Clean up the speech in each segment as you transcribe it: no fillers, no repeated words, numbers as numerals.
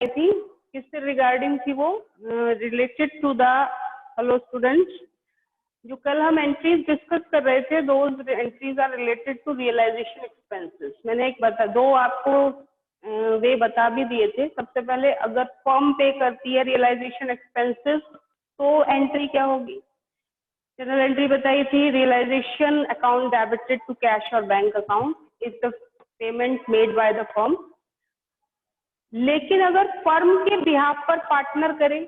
थी, किससे रिगार्डिंग थी वो, related to the, hello students, जो कल हम एंट्रीज डिस्कस कर रहे थे, those entries are related to realisation expenses. मैंने दो आपको वे बता भी दिए थे। सबसे पहले अगर फर्म पे करती है रियलाइजेशन एक्सपेंसेस तो एंट्री क्या होगी, जनरल एंट्री बताई थी, realisation account debited to cash और bank account is the payment made by the firm. लेकिन अगर फर्म के बिहाफ पर पार्टनर करे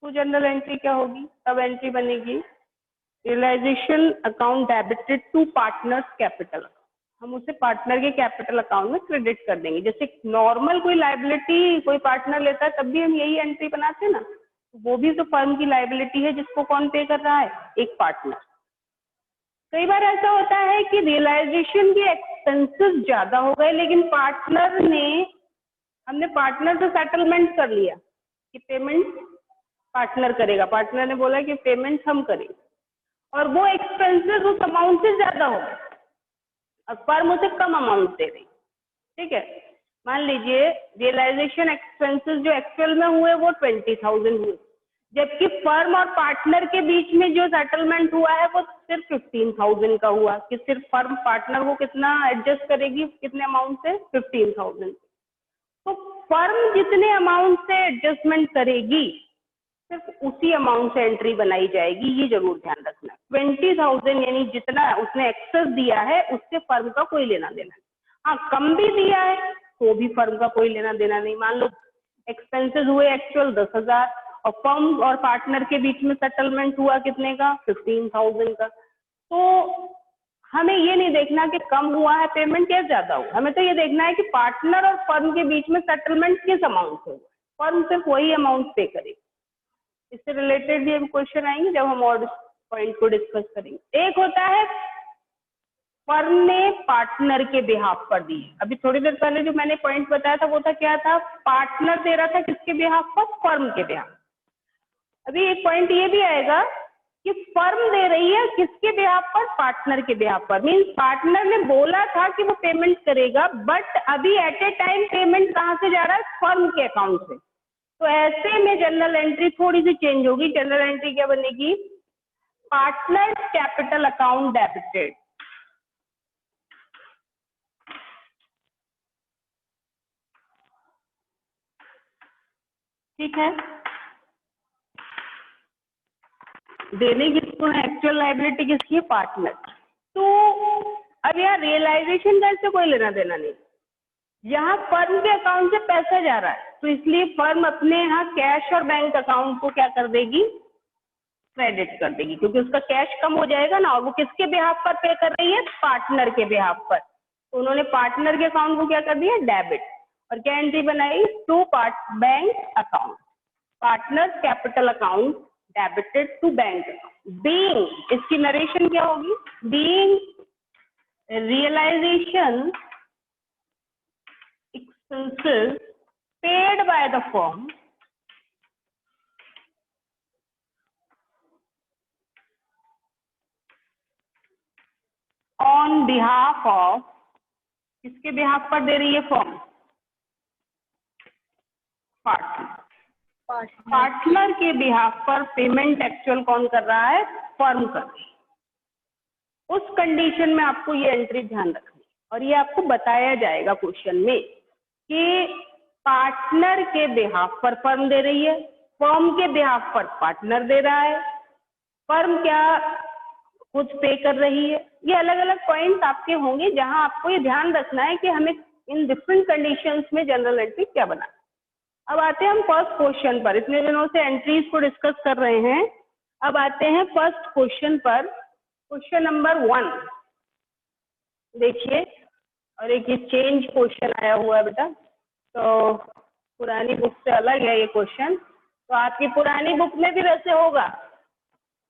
तो जनरल एंट्री क्या होगी, तब एंट्री बनेगी realisation account debited to partners capital. हम उसे पार्टनर के कैपिटल अकाउंट में क्रेडिट कर देंगे। जैसे नॉर्मल कोई लायबिलिटी कोई पार्टनर लेता है तब भी हम यही एंट्री बनाते हैं ना, वो भी तो फर्म की लायबिलिटी है जिसको कौन पे कर रहा है, एक पार्टनर। कई बार ऐसा होता है कि रियलाइजेशन के एक्सपेंसेस ज्यादा हो गए लेकिन हमने पार्टनर से सेटलमेंट कर लिया कि पेमेंट पार्टनर करेगा, पार्टनर ने बोला कि पेमेंट हम करेंगे, और वो एक्सपेंसेस उस अमाउंट से ज्यादा हो गए और फर्म उसे कम अमाउंट दे रही। ठीक है, मान लीजिए रियलाइजेशन एक्सपेंसेस जो एक्चुअल में हुए वो 20,000 हुए, जबकि फर्म और पार्टनर के बीच में जो सेटलमेंट हुआ है वो सिर्फ 15,000 का हुआ, कि सिर्फ फर्म पार्टनर को कितना एडजस्ट करेगी, कितने अमाउंट से, 15,000। तो फर्म जितने अमाउंट से एडजस्टमेंट करेगी सिर्फ उसी अमाउंट से एंट्री बनाई जाएगी, ये जरूर ध्यान रखना। 20,000 यानी जितना उसने एक्सेस दिया है उससे फर्म का कोई लेना देना नहीं। हाँ, कम भी दिया है तो भी फर्म का कोई लेना देना नहीं। मान लो एक्सपेंसेस हुए एक्चुअल 10,000 और फर्म और पार्टनर के बीच में सेटलमेंट हुआ कितने का, 15,000 का, तो हमें ये नहीं देखना कि कम हुआ है पेमेंट या ज्यादा हुआ, हमें तो ये देखना है कि पार्टनर और फर्म के बीच में सेटलमेंट किस अमाउंट से हुआ, फर्म सिर्फ वही अमाउंट पे करेगी। इससे रिलेटेड भी क्वेश्चन आएंगे जब हम और पॉइंट को डिस्कस करेंगे। एक होता है फर्म ने पार्टनर के बिहाफ पर दी। अभी थोड़ी देर पहले जो मैंने पॉइंट बताया था वो था, क्या था, पार्टनर दे रहा था किसके बिहाफ पर, फर्म के बिहाफ। अभी एक पॉइंट ये भी आएगा कि फर्म दे रही है किसके बिहाफ पर, पार्टनर के बिहाफ पर। मीन्स पार्टनर ने बोला था कि वो पेमेंट करेगा, बट अभी एट ए टाइम पेमेंट कहाँ से जा रहा है, फर्म के अकाउंट से। तो ऐसे में जनरल एंट्री थोड़ी सी चेंज होगी। जनरल एंट्री क्या बनेगी, पार्टनर कैपिटल अकाउंट डेबिटेड। ठीक है, देने किसको है, एक्चुअल लायबिलिटी किसकी है, पार्टनर। तो अब यहाँ रियलाइजेशन का इससे कोई लेना देना नहीं, यहाँ फर्म के अकाउंट से पैसा जा रहा है, तो इसलिए फर्म अपने यहाँ कैश और बैंक अकाउंट को क्या कर देगी, क्रेडिट कर देगी, क्योंकि उसका कैश कम हो जाएगा ना, और वो किसके बिहाफ पर पे कर रही है, पार्टनर के बिहाफ पर। तो उन्होंने पार्टनर के अकाउंट को क्या कर दिया, डेबिट, और क्या एंट्री बनाई, to bank account, partner capital account debited to bank account. Being, इसकी नरेशन क्या होगी, being realisation expenses paid by the firm on behalf of, किसके बिहाफ पर दे रही है फर्म, पार्टनर के बिहाफ पर पेमेंट एक्चुअल कौन कर रहा है, फर्म कर रही है। उस कंडीशन में आपको ये एंट्री ध्यान रखनी, और ये आपको बताया जाएगा क्वेश्चन में कि पार्टनर के बिहाफ पर फर्म दे रही है, फर्म के बिहाफ पर पार्टनर दे रहा है, फर्म क्या कुछ पे कर रही है। ये अलग अलग पॉइंट्स आपके होंगे जहां आपको ये ध्यान रखना है कि हमें इन डिफरेंट कंडीशंस में जनरल एंट्री क्या बनाना। अब आते हैं हम फर्स्ट क्वेश्चन पर। इतने दिनों से एंट्रीज को डिस्कस कर रहे हैं, अब आते हैं फर्स्ट क्वेश्चन पर। क्वेश्चन नंबर 1 देखिए, और एक ये चेंज क्वेश्चन आया हुआ है बेटा, तो पुरानी बुक से अलग है ये क्वेश्चन, तो आपकी पुरानी बुक में भी वैसे होगा,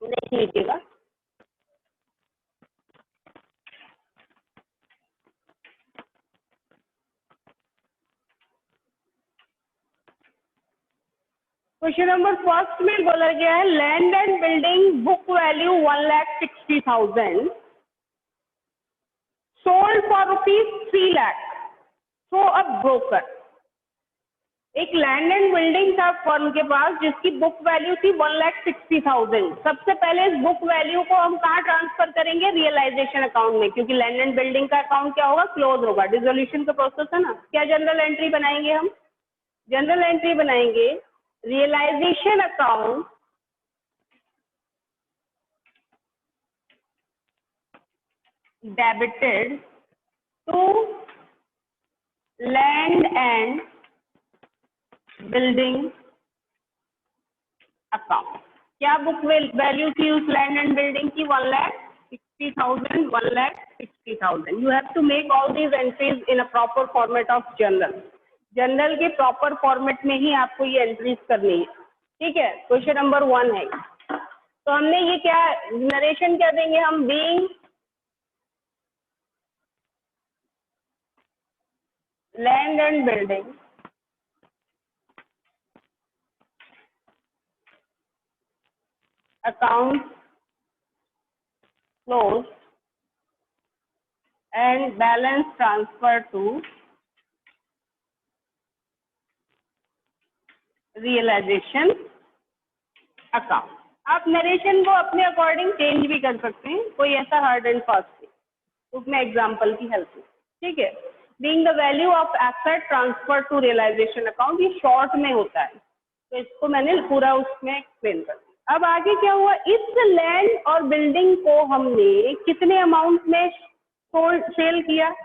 देख लीजिएगा। क्वेश्चन नंबर फर्स्ट में बोला गया है, land and building book value 1,60,000 sold for ₹3 lakh, so a broker. एक लैंड एंड बिल्डिंग था फर्म के पास जिसकी बुक वैल्यू थी 1,60,000। सबसे पहले इस बुक वैल्यू को हम कहाँ ट्रांसफर करेंगे? रियलाइजेशन अकाउंट में, क्योंकि लैंड एंड बिल्डिंग का अकाउंट क्या होगा? क्लोज होगा, डिसोल्यूशन का प्रोसेस है ना। क्या जनरल एंट्री बनाएंगे हम? जनरल एंट्री बनाएंगे realisation account debited to land and building account. क्या बुक वैल्यू थी उस लैंड एंड बिल्डिंग की? 1,60,000, 1,60,000। You have to make all these entries in a proper format of journal. Journal के proper format में ही आपको ये एंट्रीज करनी है, ठीक है। क्वेश्चन नंबर 1 है। तो हमने ये क्या नरेशन क्या देंगे हम? Being land and building account close and balance transfer to realization account। आप नरेशन को अपने अकॉर्डिंग चेंज भी कर सकते हैं, कोई ऐसा हार्ड एंड फास्ट नहीं, उसमें एग्जांपल की हेल्प से, ठीक है। Being the value of asset transfer to realisation account, ये शॉर्ट में होता है, तो इसको मैंने पूरा उसमें एक्सप्लेन कर दिया। अब आगे क्या हुआ? इस लैंड और बिल्डिंग को हमने कितने अमाउंट में सेल किया?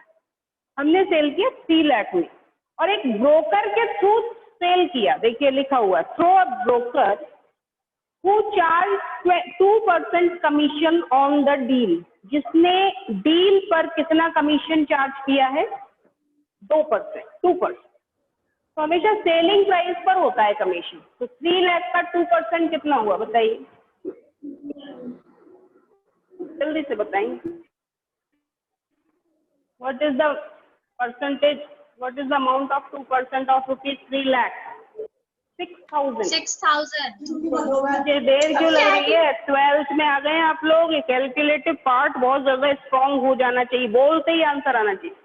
हमने सेल किया 3 लाख में, और एक ब्रोकर के थ्रू सेल किया। देखिए लिखा हुआ through a broker who charge 2% commission on the deal, जिसने डील पर कितना कमीशन चार्ज किया है? 2%, 2%। तो हमेशा सेलिंग प्राइस पर होता है कमीशन। तो 3 लाख का 2% कितना हुआ बताइए, जल्दी से बताइए। What is the percentage? What is the amount of 2% of rupees 3 lakh? 6,000। 6,000। मुझे देर क्यों लग रही है? 12th में आ गए हैं आप लोग। ये कैलकुलेटिव पार्ट बहुत ज्यादा स्ट्रॉन्ग हो जाना चाहिए, बोलते ही आंसर आना चाहिए।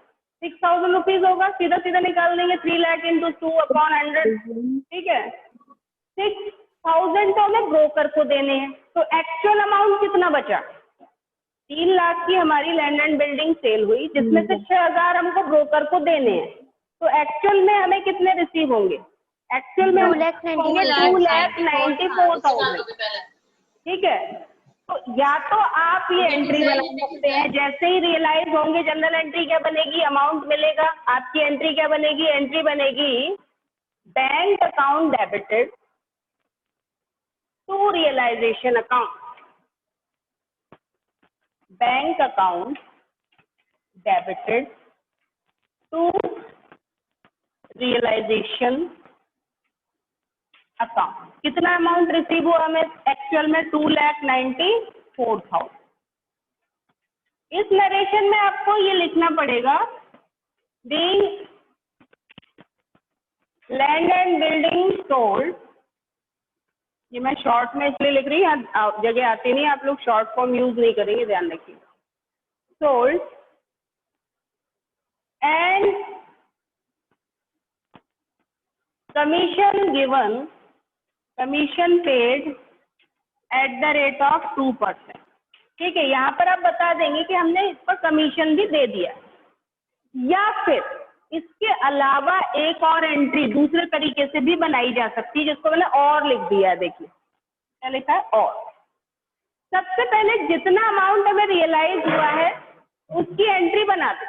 6,000 रुपीज होगा, सीधा सीधा निकाल देंगे 3 लाख इंटू 2/100, ठीक है। 6,000 तो हमें ब्रोकर को देने हैं, तो एक्चुअल अमाउंट कितना बचा? 3 लाख की हमारी लैंड एंड बिल्डिंग सेल हुई, जिसमें से 6,000 हमको ब्रोकर को देने हैं। तो एक्चुअल में हमें कितने रिसीव होंगे? एक्चुअल में 2,94,000, ठीक है। तो या तो आप ये एंट्री बना सकते हैं, जैसे ही रियलाइज होंगे जनरल एंट्री क्या बनेगी? अमाउंट मिलेगा। आपकी एंट्री क्या बनेगी? एंट्री बनेगी bank account debited to realisation account, bank account debited to realisation account. कितना अमाउंट रिसीव हुआ हमें एक्चुअल में? 2,94,000। इस नरेशन में आपको ये लिखना पड़ेगा being land and building sold. ये मैं शॉर्ट में इसलिए लिख रही हूँ, जगह आती नहीं, आप लोग शॉर्ट फॉर्म यूज नहीं करेंगे, ध्यान रखिएगा। Sold and commission given, commission paid at the rate of 2%, ठीक है। यहाँ पर आप बता देंगे कि हमने इस पर कमीशन भी दे दिया, या फिर इसके अलावा एक और एंट्री दूसरे तरीके से भी बनाई जा सकती है, जिसको मैंने और लिख दिया है। देखिए क्या लिखा है? और। सबसे पहले जितना अमाउंट हमें रियलाइज हुआ है उसकी एंट्री बना दे।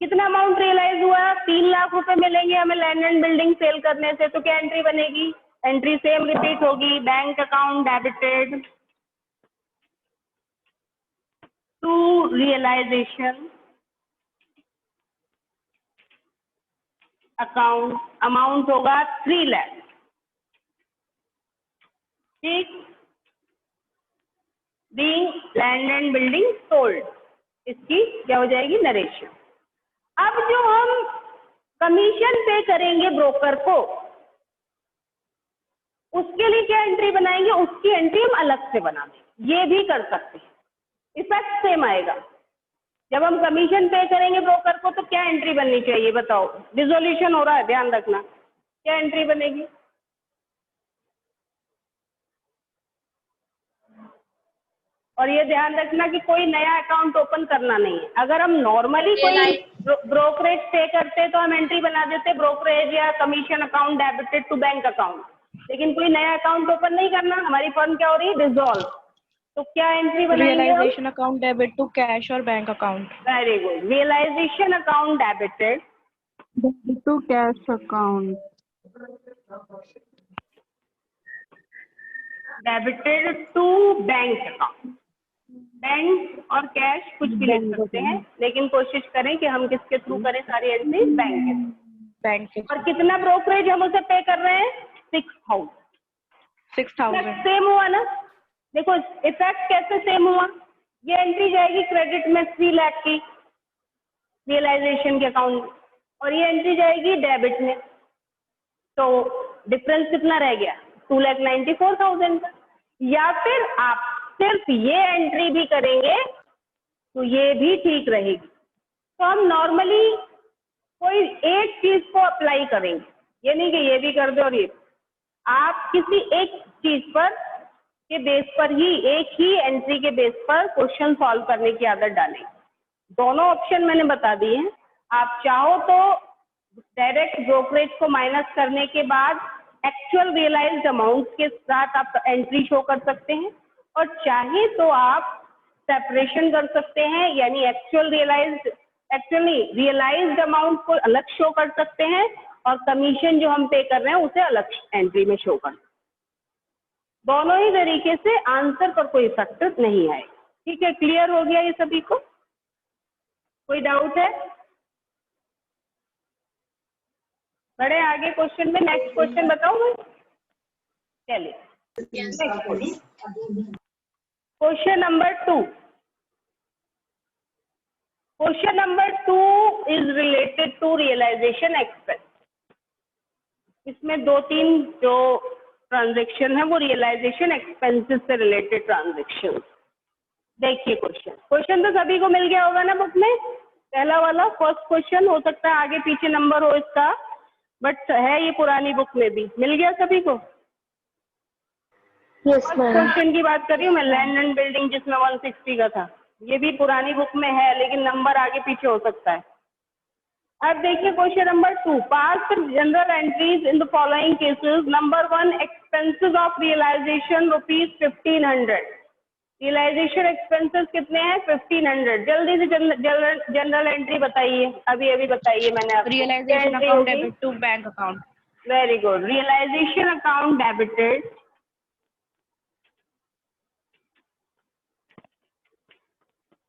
कितना अमाउंट रियलाइज हुआ? 3 लाख रुपए मिलेंगे हमें लैंड एंड बिल्डिंग सेल करने से। तो क्या एंट्री बनेगी? एंट्री सेम रिपीट होगी, bank account debited to realisation account. Amount होगा 3 लाख, ठीक। Being land and building sold, इसकी क्या हो जाएगी? नरेशन। अब जो हम कमीशन पे करेंगे ब्रोकर को, उसके लिए क्या एंट्री बनाएंगे? उसकी एंट्री हम अलग से बना देंगे, ये भी कर सकते हैं, इफेक्ट सेम आएगा। जब हम कमीशन पे करेंगे ब्रोकर को तो क्या एंट्री बननी चाहिए बताओ? डिसोल्यूशन हो रहा है, ध्यान रखना। क्या एंट्री बनेगी? और ये ध्यान रखना कि कोई नया अकाउंट ओपन करना नहीं है। अगर हम नॉर्मली कोई ब्रोकरेज पे करते तो हम एंट्री बना देते ब्रोकरेज या commission account debited to bank account, लेकिन कोई नया अकाउंट ओपन नहीं करना, हमारी फर्म क्या हो रही है, डिसॉल्व। तो क्या एंट्री बनाएंगे? Realisation account debit to cash और bank account. Very good. Realisation account debited to cash account, debited to bank account. Bank और कैश कुछ भी लिख सकते हैं, लेकिन कोशिश करें कि हम किसके थ्रू करें सारी एंट्री, बैंक के। बैंक और कितना ब्रोकरेज हम उसे पे कर रहे हैं? 6,000। 6,000 सेम हुआ ना? देखो इफेक्ट कैसे सेम हुआ। ये एंट्री जाएगी क्रेडिट में 3 लाख की रियलाइजेशन के अकाउंट, और ये एंट्री जाएगी डेबिट में। तो डिफरेंस कितना रह गया? 2,94,000 का। या फिर आप सिर्फ ये एंट्री भी करेंगे तो ये भी ठीक रहेगी। तो हम नॉर्मली कोई एक चीज को अप्लाई करेंगे, ये नहीं कि ये भी कर दो और ये। आप किसी एक चीज पर के बेस पर ही, एक ही एंट्री के बेस पर क्वेश्चन सॉल्व करने की आदत डालें। दोनों ऑप्शन मैंने बता दिए हैं। आप चाहो तो डायरेक्ट ब्रोकरेज को माइनस करने के बाद एक्चुअल रियलाइज्ड अमाउंट के साथ आप एंट्री शो कर सकते हैं, और चाहे तो आप सेपरेशन कर सकते हैं, यानी एक्चुअली रियलाइज्ड अमाउंट को अलग शो कर सकते हैं और कमीशन जो हम पे कर रहे हैं उसे अलग एंट्री में शो कर सकते हैं। दोनों ही तरीके से आंसर पर कोई इफेक्ट नहीं आए। ठीक है, क्लियर हो गया ये सभी को? कोई डाउट है? बढ़े आगे क्वेश्चन में। नेक्स्ट क्वेश्चन बताओ मैं। चलिए question number 2। Question number 2 is related to realisation expense. इसमें 2-3 जो ट्रांजेक्शन है वो रियलाइजेशन एक्सपेंसेस से रिलेटेड ट्रांजेक्शन। देखिए क्वेश्चन तो सभी को मिल गया होगा ना बुक में। पहला वाला फर्स्ट क्वेश्चन, हो सकता है आगे पीछे नंबर हो इसका, बट है ये पुरानी बुक में भी। मिल गया सभी को? Yes first ma'am. क्वेश्चन की बात कर रही हूँ मैं, लैंड एंड बिल्डिंग, जिसमें 160 का था। ये भी पुरानी बुक में है, लेकिन नंबर आगे पीछे हो सकता है। अब देखिए question number 2, pass journal entries in the following cases. Number 1, expenses of realisation ₹1500। Realisation expenses कितने हैं? 1500। जल्दी से जनरल एंट्री बताइए, अभी बताइए मैंने आपको। Realisation account debit to bank account. Very good. Realisation account debited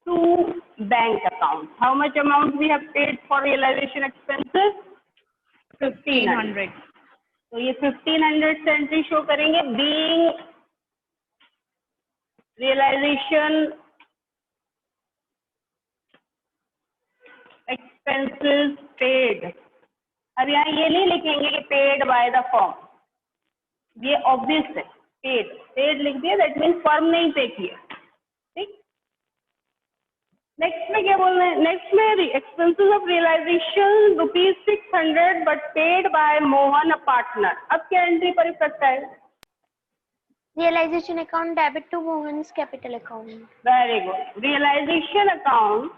to bank account. How much amount we have paid for realization expenses? 1500. तो ये 1500 से एंट्री शो करेंगे। being realization expenses paid। अब यहाँ ये नहीं लिखेंगे कि paid by the firm, ये ऑब्वियस है। पेड लिख दिया, दैट मीन्स फर्म नहीं पे किया। ठीक, नेक्स्ट में क्या बोल रहे हैं? नेक्स्ट में expenses of realisation ₹600 but paid by Mohan a partner. अब क्या एंट्री पर इफेक्ट है? Realisation account debit to Mohan's capital account. Very good. Realisation account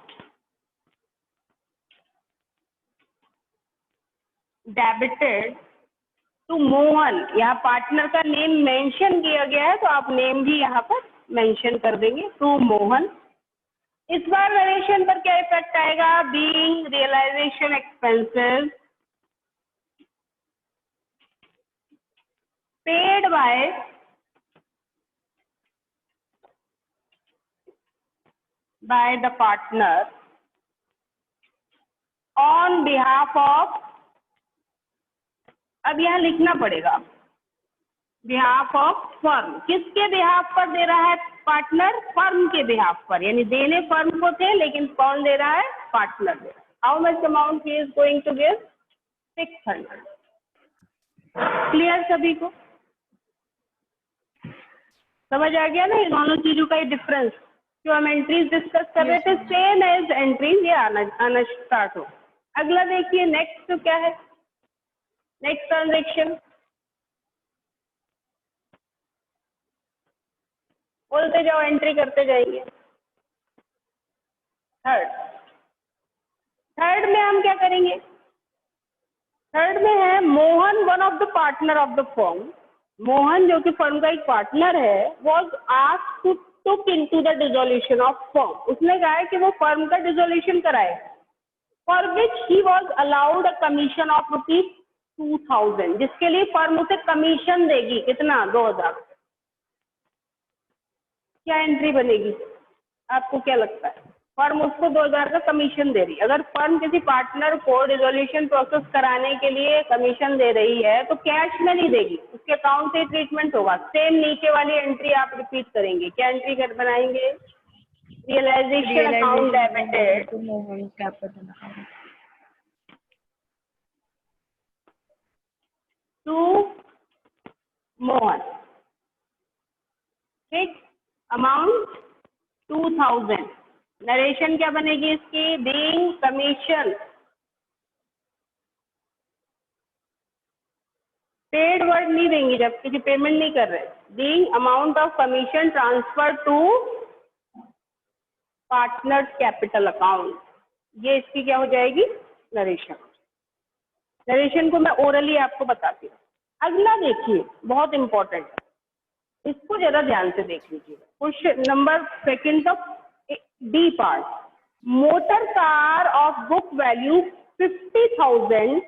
debited to Mohan. यहाँ पार्टनर का नेम मेंशन किया गया है, तो आप नेम भी यहाँ पर मेंशन कर देंगे, टू मोहन। इस बार वेरिएशन पर क्या इफेक्ट आएगा? Being realisation expenses paid by the partner on behalf of. अब यहाँ लिखना पड़ेगा बिहाफ ऑफ फर्म। किसके बिहाफ पर दे रहा है पार्टनर? फर्म के बिहाफ पर, यानी देने फर्म को थे, लेकिन कौन दे रहा है? पार्टनर दे रहा है। How much amount he is going to give? 600। Clear सभी को? समझ आ गया ना ये दोनों चीजों का डिफरेंस? जो हम एंट्रीज डिस्कस कर रहे थे, सेम एज एंट्रीज ये आना स्टार्ट हो। अगला देखिए नेक्स्ट क्या है? नेक्स्ट ट्रांजेक्शन, बोलते जाओ, एंट्री करते जाइए। थर्ड में हम क्या करेंगे? थर्ड में है Mohan, one of the partner of the firm. Mohan जो कि फर्म का एक पार्टनर है, was asked to took into the dissolution of firm. उसने कहा है कि वो फर्म का डिसोल्यूशन कराए, for which he was allowed a commission of ₹2000, जिसके लिए फर्म उसे कमीशन देगी। कितना? 2000। क्या एंट्री बनेगी? आपको क्या लगता है? फर्म उसको 2000 का कमीशन दे रही है। अगर फर्म किसी पार्टनर को डिसोल्यूशन प्रोसेस कराने के लिए कमीशन दे रही है तो कैश में नहीं देगी, उसके अकाउंट से ट्रीटमेंट होगा। सेम नीचे वाली एंट्री आप रिपीट करेंगे। क्या एंट्री कर बनाएंगे? Realisation account debited to Mohan's capital account. To Mohan, ठीक, अमाउंट 2000। नरेशन क्या बनेगी इसकी? बीइंग कमीशन, पेड वर्ड नहीं देंगे जब किसी पेमेंट नहीं कर रहे। Being amount of commission transfer to partners capital account, ये इसकी क्या हो जाएगी? नरेशन। नरेशन को मैं ओरली आपको बताती हूँ। अगला देखिए, बहुत इंपॉर्टेंट है, इसको जरा ध्यान से देख लीजिए। Question number second of D part, motor car of book value 50,000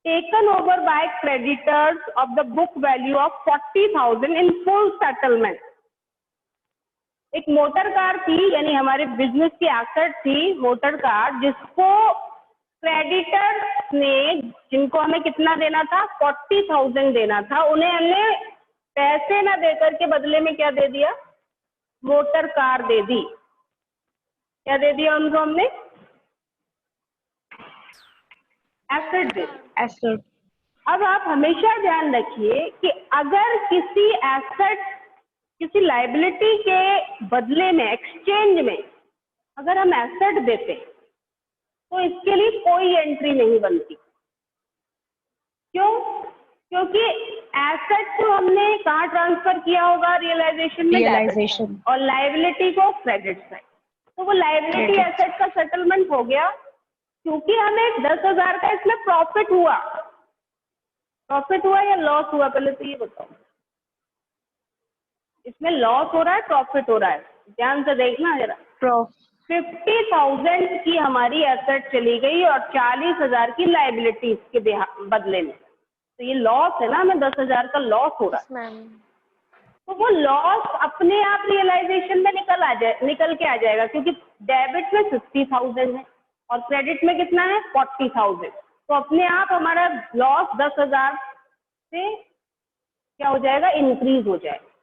taken over by creditors of the book value of 40,000 in full settlement. एक मोटर कार थी, यानी हमारे बिजनेस की एसेट थी मोटर कार, जिसको क्रेडिटर्स ने, जिनको हमें कितना देना था? 40,000 देना था, उन्हें हमने पैसे ना देकर के बदले में क्या दे दिया? मोटर कार दे दी। क्या दे दिया उनको हमने? एसेट दे दी। Asset. अब आप हमेशा ध्यान रखिए कि अगर किसी एसेट, किसी लाइबिलिटी के बदले में, एक्सचेंज में अगर हम एसेट देते तो इसके लिए कोई एंट्री नहीं बनती। क्यों? क्योंकि एसेट को हमने कहाँ ट्रांसफर किया होगा? रियलाइजेशन में, Realization. और लाइबिलिटी को क्रेडिट साइड। तो वो लाइबिलिटी Credit. एसेट का सेटलमेंट हो गया, क्योंकि हमें 10,000 का इसमें प्रॉफिट हुआ। प्रॉफिट हुआ या लॉस हुआ? पहले तो ये बताओ। इसमें लॉस हो रहा है, प्रॉफिट हो रहा है? ध्यान से देखना जरा। Prof. 50,000 की हमारी एसेट चली गई और 40,000 की लाइबिलिटी के बदले में, तो ये लॉस है ना, हमें 10,000 का लॉस हो रहा है। मैम। तो वो लॉस अपने आप रियलाइजेशन में निकल के आ जाएगा, क्योंकि डेबिट में 50,000 है और क्रेडिट में कितना है? 40,000। तो अपने आप हमारा लॉस 10,000 से क्या हो जाएगा? इंक्रीज हो जाएगा।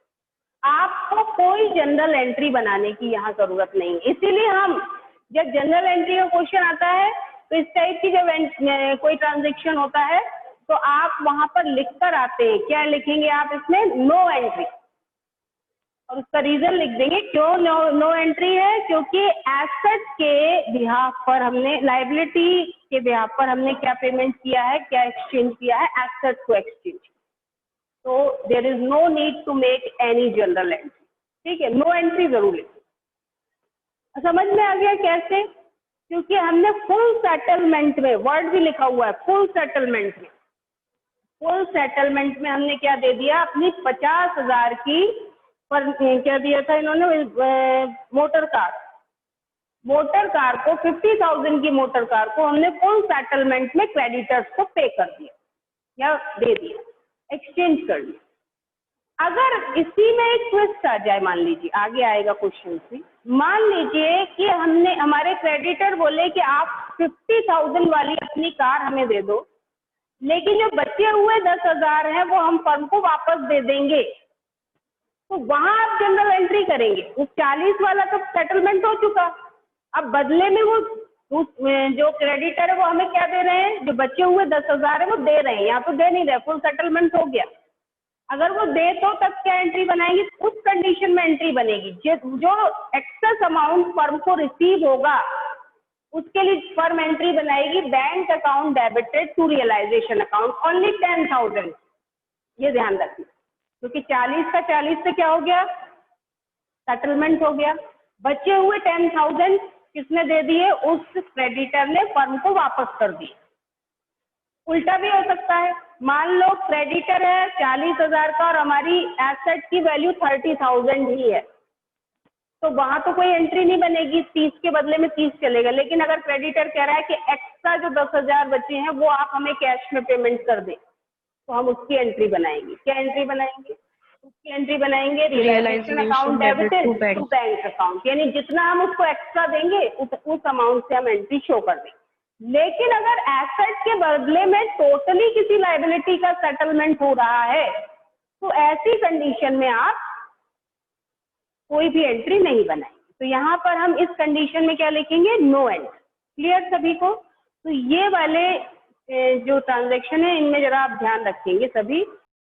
आपको कोई जनरल एंट्री बनाने की यहाँ जरूरत नहीं। इसीलिए हम जब जनरल एंट्री का क्वेश्चन आता है तो इस टाइप की जब कोई ट्रांजेक्शन होता है तो आप वहां पर लिख कर आते हैं। क्या लिखेंगे आप इसमें? नो एंट्री, और उसका रीजन लिख देंगे क्यों नो एंट्री है। क्योंकि एसेट के बिहाफ पर हमने, लाइबिलिटी के बिहाफ पर हमने क्या पेमेंट किया है, क्या एक्सचेंज किया है? एसेट को एक्सचेंज। तो there is no need to make any journal entry. ठीक है, नो एंट्री जरूर लिखें। समझ में आ गया कैसे? क्योंकि हमने फुल सेटलमेंट में, वर्ड भी लिखा हुआ है फुल सेटलमेंट में, फुल सेटलमेंट में हमने क्या दे दिया? अपनी 50,000 की पर क्या दिया था इन्होंने? मोटर कार को 50,000 की मोटर कार को हमने फुल सेटलमेंट में क्रेडिटर्स को पे कर दिया या दे दिया, एक्सचेंज कर लिया। अगर इसी में एक ट्विस्ट आ जाए, मान लीजिए आगे आएगा क्वेश्चन से, मान लीजिए कि हमारे क्रेडिटर बोले कि आप 50,000 वाली अपनी कार हमें दे दो, लेकिन जो बचे हुए 10,000 हैं वो हम फर्म को वापस दे देंगे। तो वहां आप जनरल एंट्री करेंगे। उस 40 वाला तो सेटलमेंट हो चुका, अब बदले में वो जो क्रेडिटर है वो हमें क्या दे रहे हैं? जो बचे हुए 10,000 है वो दे रहे हैं, यहाँ तो दे नहीं रहे, फुल सेटलमेंट हो गया। अगर वो दे तो तब क्या एंट्री बनाएंगे? उस कंडीशन में एंट्री बनेगी जो एक्सेस अमाउंट फर्म को रिसीव होगा उसके लिए फर्म एंट्री बनाएगी bank account debited to realisation account only 10,000। ये ध्यान रखना, क्योंकि 40 का 40 से क्या हो गया, सेटलमेंट हो गया। बचे हुए 10,000 किसने दे दिए, उस क्रेडिटर ने फर्म को वापस कर दिए। उल्टा भी हो सकता है, मान लो क्रेडिटर है 40,000 का और हमारी एसेट की वैल्यू 30,000 ही है, तो वहां तो कोई एंट्री नहीं बनेगी, 30 के बदले में 30 चलेगा। लेकिन अगर क्रेडिटर कह रहा है कि एक्स्ट्रा जो 10,000 बचे हैं वो आप हमें कैश में पेमेंट कर दें, तो हम उसकी एंट्री बनाएंगे। क्या एंट्री बनाएंगे, उसकी एंट्री बनाएंगे realisation account debited to bank account, यानी जितना हम उसको एक्स्ट्रा देंगे उस अमाउंट से हम एंट्री शो कर देंगे। लेकिन अगर एसेट के बदले में टोटली किसी लायबिलिटी का सेटलमेंट हो रहा है, तो ऐसी कंडीशन में आप कोई भी एंट्री नहीं बनाएंगे। तो यहाँ पर हम इस कंडीशन में क्या लिखेंगे, नो एंट्री। क्लियर सभी को? तो ये वाले जो ट्रांजैक्शन है इनमें जरा आप ध्यान रखेंगे सभी।